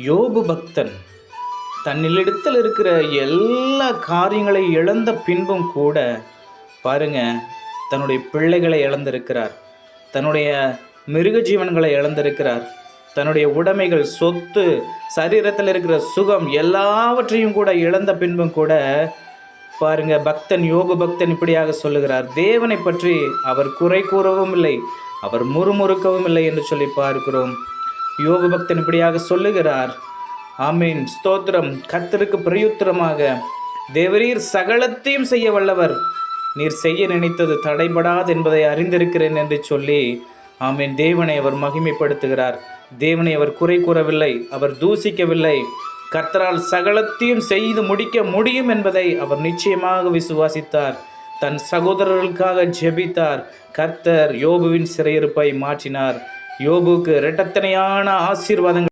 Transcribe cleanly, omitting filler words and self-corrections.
யோபு பக்தன் தன்னிடத்தில் இருக்கிற எல்லா காரியங்களை இழந்த பின்பும் கூட பாருங்க, தன்னுடைய பிள்ளைகளை இழந்திருக்கிறார், தன்னுடைய மிருக ஜீவன்களை இழந்திருக்கிறார், தன்னுடைய உடைமைகள், சொத்து, சரீரத்தில் இருக்கிற சுகம் எல்லாவற்றையும் கூட இழந்த பின்பும் கூட பாருங்க, பக்தன் யோபு பக்தன் இப்படியாக சொல்லுகிறார். தேவனை பற்றி அவர் குறை கூறவும் இல்லை, அவர் முறுமுறுக்கவும் இல்லை என்று சொல்லி பார்க்கிறோம். யோபு பக்தன் இப்படியாக சொல்லுகிறார். ஆமீன், ஸ்தோத்திரம். கர்த்தருக்கு பிரயுத்தரமாக, தேவரீர் சகலத்தையும் செய்ய வல்லவர், நீர் செய்ய நினைத்தது தடைபடாது என்பதை அறிந்திருக்கிறேன் என்று சொல்லி ஆமீன், தேவனை அவர் மகிமைப்படுத்துகிறார். தேவனை அவர் குறை கூறவில்லை, அவர் தூசிக்கவில்லை. கர்த்தரால் சகலத்தையும் செய்து முடிக்க முடியும் என்பதை அவர் நிச்சயமாக விசுவாசித்தார். தன் சகோதரர்களுக்காக ஜெபித்தார். கர்த்தர் யோபுவின் சிறையிருப்பை மாற்றினார். யோபுக்கு இரட்டத்தனையான ஆசீர்வாதங்கள்